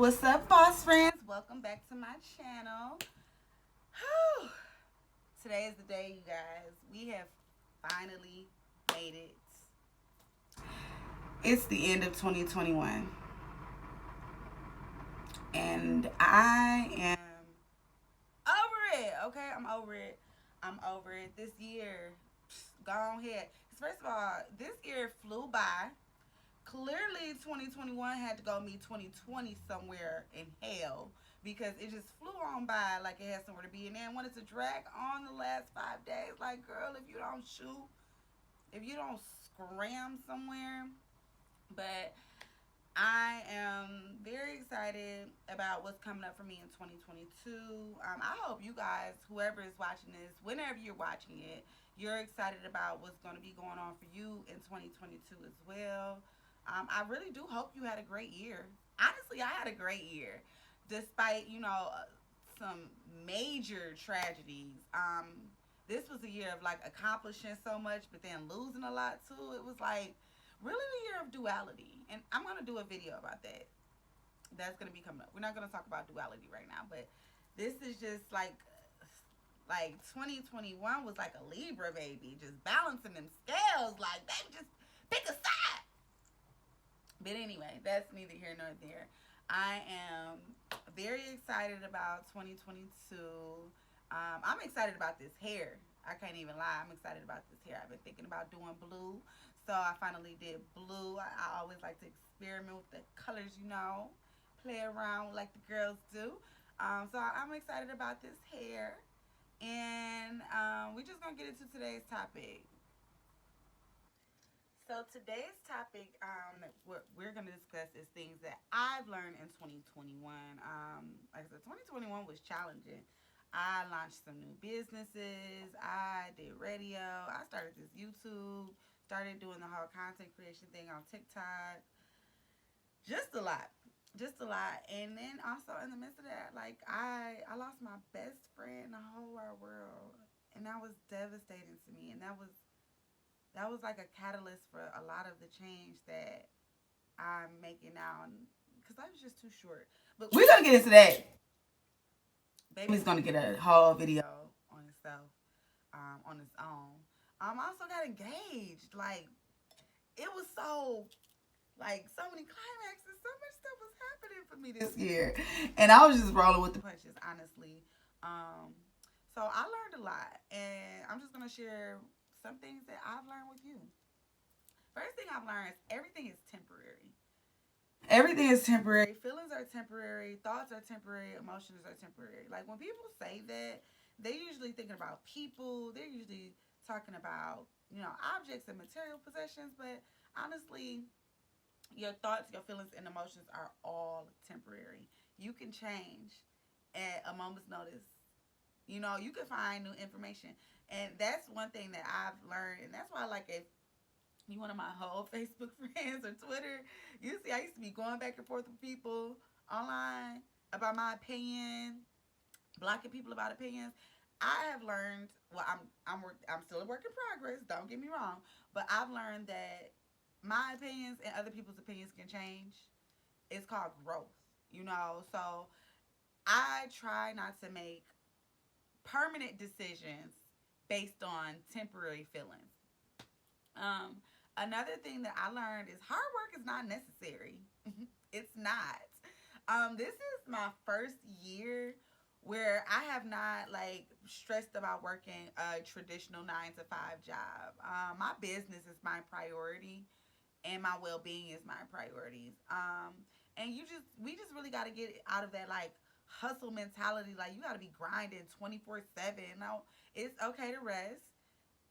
What's up, boss friends? Welcome back to my channel. Whew. Today is the day, you guys. We have finally made it. It's the end of 2021. And I am over it, okay? I'm over it. I'm over it. This year, go ahead. First of all, this year flew by. Clearly 2021 had to go meet 2020 somewhere in hell because it just flew on by like it had somewhere to be. And then wanted to drag on the last 5 days. Like, girl, if you don't shoot, if you don't scram somewhere. But I am very excited about what's coming up for me in 2022. I hope you guys, whoever is watching this, whenever you're watching it, you're excited about what's going to be going on for you in 2022 as well. I really do hope you had a great year. Honestly, I had a great year, despite some major tragedies. This was a year of like accomplishing so much, but then losing a lot too. It was like really the year of duality, and I'm gonna do a video about that. That's gonna be coming up. We're not gonna talk about duality right now, but this is just like 2021 was like a Libra baby, just balancing them scales. Like, baby, just pick a side. But anyway, that's neither here nor there. I am very excited about 2022. I'm excited about this hair. I can't even lie. I'm excited about this hair. I've been thinking about doing blue. So I finally did blue. I always like to experiment with the colors, play around like the girls do. So I'm excited about this hair. And we're just going to get into today's topic. So today's topic, what we're going to discuss is things that I've learned in 2021. Like I said, 2021 was challenging. I launched some new businesses. I did radio. I started this YouTube. Started doing the whole content creation thing on TikTok. Just a lot. Just a lot. And then also in the midst of that, like I lost my best friend in the whole wide world. And that was devastating to me. And that was like a catalyst for a lot of the change that I'm making now, because I was just too short. But we're gonna get into that. Baby's gonna get a whole video on itself, on its own. I also got engaged. Like, it was so many climaxes, so much stuff was happening for me this year, and I was just rolling with the punches, honestly. Um, so I learned a lot, and I'm just gonna share some things that I've learned with you. First thing I've learned is everything is temporary. Everything is temporary. Feelings are temporary. Thoughts are temporary. Emotions are temporary. Like, when people say that, they're usually thinking about people. They're usually talking about, objects and material possessions. But honestly, your thoughts, your feelings, and emotions are all temporary. You can change at a moment's notice. You can find new information. And that's one thing that I've learned. And that's why, like, if you one of my whole Facebook friends or Twitter, you see I used to be going back and forth with people online about my opinion, blocking people about opinions. I have learned. Well, I'm still a work in progress. Don't get me wrong, but I've learned that my opinions and other people's opinions can change. It's called growth. So I try not to make permanent decisions based on temporary feelings. Um, Another thing that I learned is hard work is not necessary. It's not. This is my first year where I have not like stressed about working a traditional 9 to 5 job. My business is my priority, and my well being is my priorities. And we just really got to get out of that like hustle mentality. Like, you got to be grinding 24/7. No, it's okay to rest.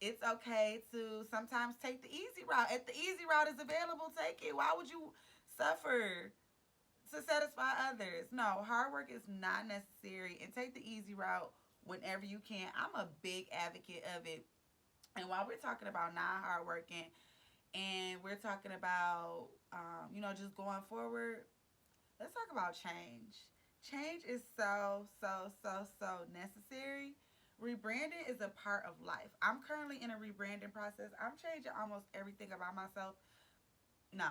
It's okay to sometimes take the easy route. If the easy route is available, take it. Why would you suffer to satisfy others? No, hard work is not necessary, and take the easy route whenever you can. I'm a big advocate of it. And while we're talking about not hard working, and we're talking about, just going forward, let's talk about change. Change is so, so, so, so necessary. Rebranding is a part of life. I'm currently in a rebranding process. I'm changing almost everything about myself. No,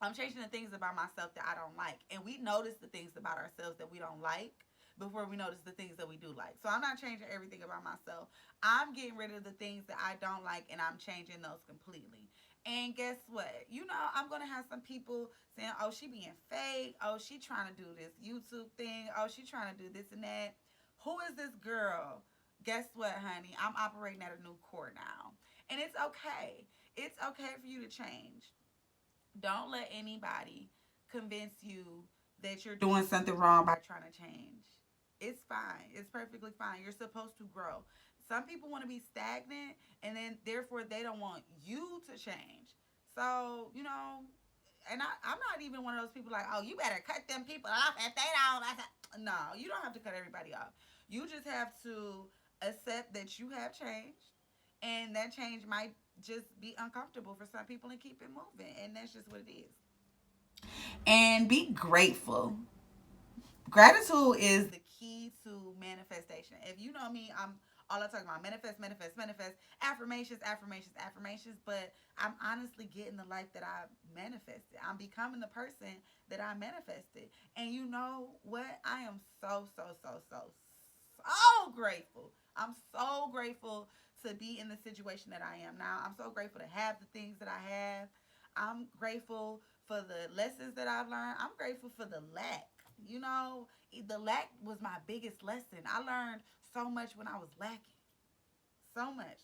I'm changing the things about myself that I don't like. And we notice the things about ourselves that we don't like before we notice the things that we do like. So I'm not changing everything about myself. I'm getting rid of the things that I don't like and I'm changing those completely. And guess what? I'm going to have some people saying, oh, she being fake. Oh, she trying to do this YouTube thing. Oh, she trying to do this and that. Who is this girl? Guess what, honey? I'm operating at a new core now. And it's okay. It's okay for you to change. Don't let anybody convince you that you're doing something wrong by trying to change. It's fine. It's perfectly fine. You're supposed to grow. Some people want to be stagnant and then therefore they don't want you to change. So, and I'm not even one of those people like, oh, you better cut them people off if they don't. No, you don't have to cut everybody off. You just have to accept that you have changed and that change might just be uncomfortable for some people and keep it moving. And that's just what it is. And be grateful. Gratitude is the key to manifestation. If you know me, I'm all I talk about manifest, manifest, manifest, affirmations, affirmations, affirmations. But I'm honestly getting the life that I manifested. I'm becoming the person that I manifested. And you know what? I am so, so, so, so, so grateful. I'm so grateful to be in the situation that I am now. I'm so grateful to have the things that I have. I'm grateful for the lessons that I've learned. I'm grateful for the lack. You know, the lack was my biggest lesson. I learned so much when I was lacking. So much.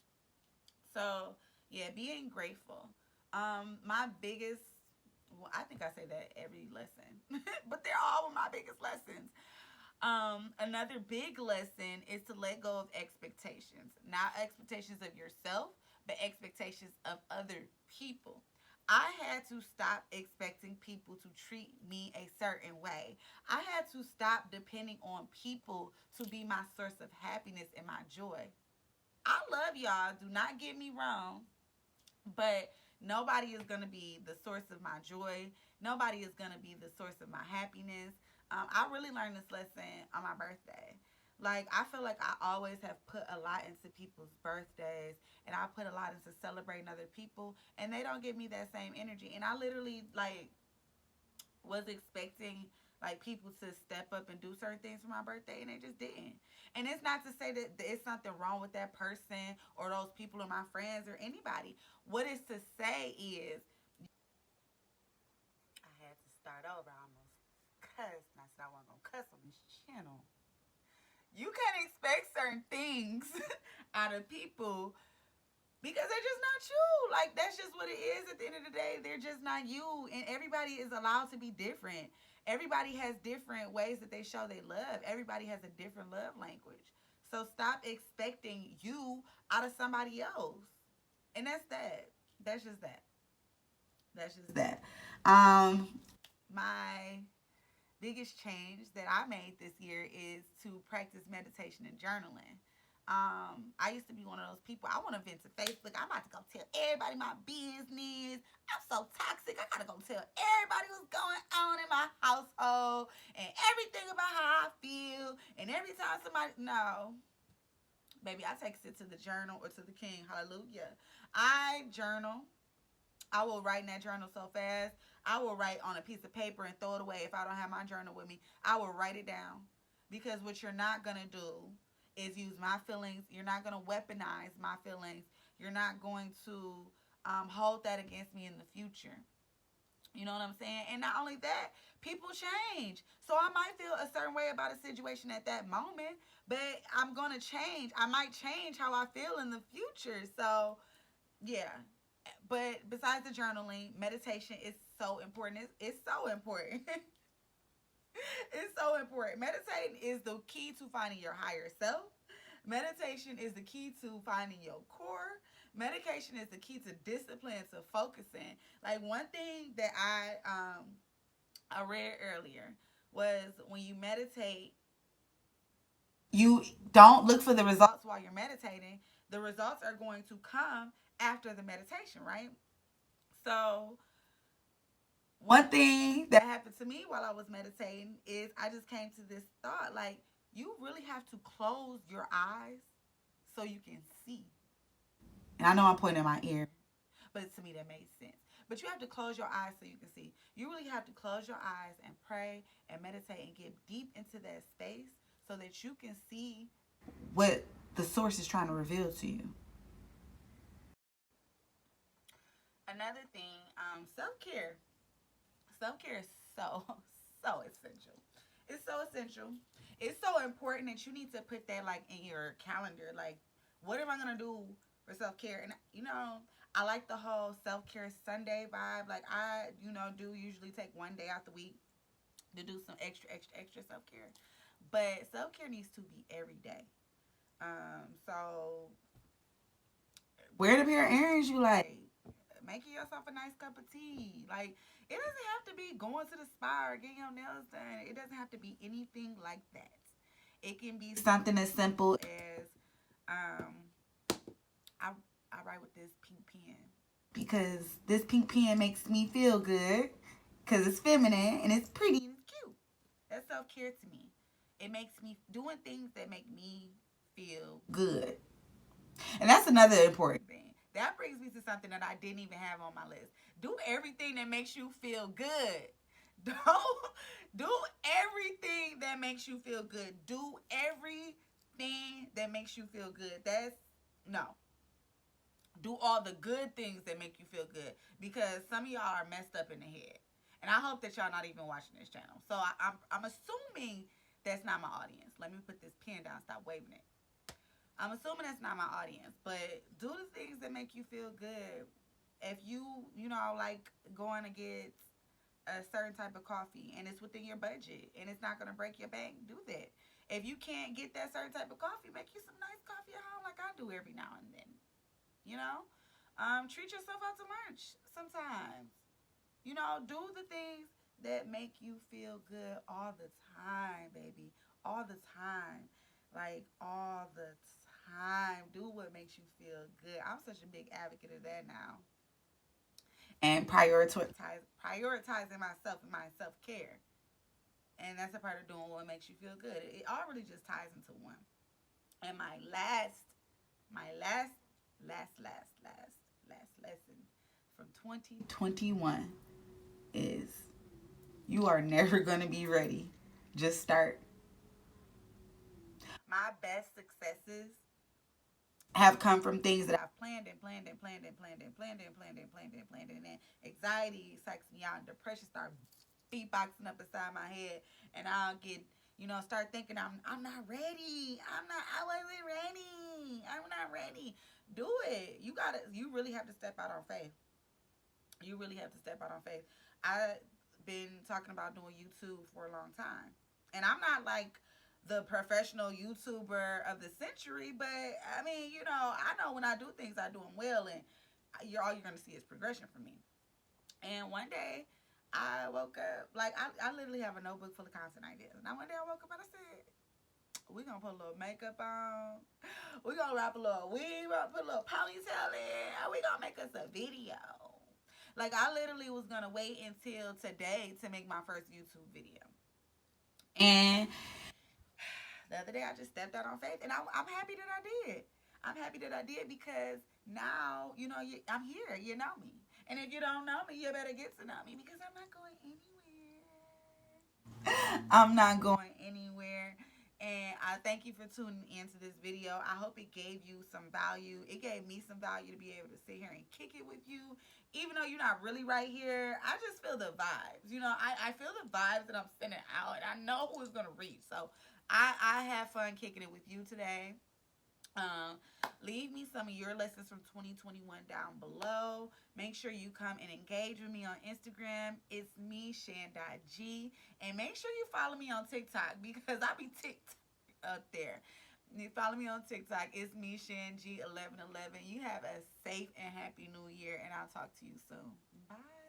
So, yeah, being grateful. My biggest, well, I think I say that every lesson, but they're all my biggest lessons. Another big lesson is to let go of expectations, not expectations of yourself, but expectations of other people. I had to stop expecting people to treat me a certain way. I had to stop depending on people to be my source of happiness and my joy. I love y'all, do not get me wrong, but nobody is going to be the source of my joy. Nobody is going to be the source of my happiness. I really learned this lesson on my birthday. Like, I feel like I always have put a lot into people's birthdays and I put a lot into celebrating other people, and they don't give me that same energy. And I literally, like, was expecting like people to step up and do certain things for my birthday and they just didn't. And it's not to say that it's something wrong with that person or those people or my friends or anybody. What is to say is I had to start over. I almost cussed and I said I wasn't gonna cuss on this channel. You can't expect certain things out of people because they're just not you. Like, that's just what it is at the end of the day. They're just not you. And everybody is allowed to be different. Everybody has different ways that they show they love. Everybody has a different love language. So stop expecting you out of somebody else. And that's that. That's just that. That's just that. My biggest change that I made this year is to practice meditation and journaling. I used to be one of those people. I want to vent to Facebook. I'm about to go tell everybody my business. I'm so toxic. I gotta go tell everybody what's going on in my household and everything about how I feel. And every time somebody, no, baby, I text it to the journal or to the king. Hallelujah. I journal. I will write in that journal so fast. I will write on a piece of paper and throw it away if I don't have my journal with me. I will write it down. Because what you're not going to do is use my feelings. You're not going to weaponize my feelings. You're not going to hold that against me in the future. You know what I'm saying? And not only that, people change. So I might feel a certain way about a situation at that moment, but I'm going to change. I might change how I feel in the future. So, yeah. But besides the journaling, meditation is so important. It's so important. It's so important. Meditating is the key to finding your higher self. Meditation is the key to finding your core. Medication is the key to discipline, to focusing. Like, one thing that I read earlier was when you meditate, you don't look for the results while you're meditating. The results are going to come after the meditation, right? So, one thing that happened to me while I was meditating is I just came to this thought like, you really have to close your eyes so you can see. And I know I'm pointing in my ear, but to me that made sense. But you have to close your eyes so you can see. You really have to close your eyes and pray and meditate and get deep into that space so that you can see what the source is trying to reveal to you. Another thing, self-care. Self-care is so, so essential. It's so essential. It's so important that you need to put that like in your calendar. Like, what am I gonna do for self-care? And I like the whole self-care Sunday vibe. Like do usually take one day out the week to do some extra self-care. But self-care needs to be every day. So wear the pair of earrings you like. Making yourself a nice cup of tea. Like, it doesn't have to be going to the spa or getting your nails done. It doesn't have to be anything like that. It can be something as simple as I write with this pink pen because this pink pen makes me feel good because it's feminine and it's pretty and it's cute. That's self-care to me. It makes me doing things that make me feel good. And that's another important thing. That brings me to something that I didn't even have on my list. Do everything that makes you feel good. Don't do everything that makes you feel good. Do everything that makes you feel good. No. Do all the good things that make you feel good. Because some of y'all are messed up in the head. And I hope that y'all not even watching this channel. So I'm assuming that's not my audience. Let me put this pen down. Stop waving it. I'm assuming that's not my audience, but do the things that make you feel good. If you like going to get a certain type of coffee and it's within your budget and it's not going to break your bank, do that. If you can't get that certain type of coffee, make you some nice coffee at home like I do every now and then. Treat yourself out to lunch sometimes. Do the things that make you feel good all the time, baby. All the time. Like, all the time. Do what makes you feel good. I'm such a big advocate of that now. And prioritizing myself and my self-care. And that's a part of doing what makes you feel good. It all really just ties into one. And my last lesson from 2021 is you are never going to be ready. Just start. My best successes have come from things that I've planned and planned and planned and planned and planned and planned and planned and planned. And then anxiety psychs me out and depression starts beatboxing up inside my head. And I'll get, start thinking I'm not ready. I wasn't ready. I'm not ready. Do it. You really have to step out on faith. You really have to step out on faith. I've been talking about doing YouTube for a long time. And I'm not like the professional YouTuber of the century, but I mean, I know when I do things, I do them well, and all you're going to see is progression from me. And one day, I woke up, like, I literally have a notebook full of content ideas. And one day I woke up and I said, we're going to put a little makeup on. We're going to wrap a little weave up, put a little ponytail in. And we're going to make us a video. Like, I literally was going to wait until today to make my first YouTube video. And the other day I just stepped out on faith. And I'm happy that I did. I'm happy that I did because now, I'm here. You know me. And if you don't know me, you better get to know me because I'm not going anywhere. I'm not going anywhere. And I thank you for tuning into this video. I hope it gave you some value. It gave me some value to be able to sit here and kick it with you. Even though you're not really right here, I just feel the vibes. I feel the vibes that I'm sending out. And I know who it's going to reach. So I have fun kicking it with you today. Leave me some of your lessons from 2021 down below. Make sure you come and engage with me on Instagram. It's me, Shan.G. And make sure you follow me on TikTok because I be TikTok up there. You follow me on TikTok. It's me, Shan G 1111. You have a safe and happy new year, and I'll talk to you soon. Bye.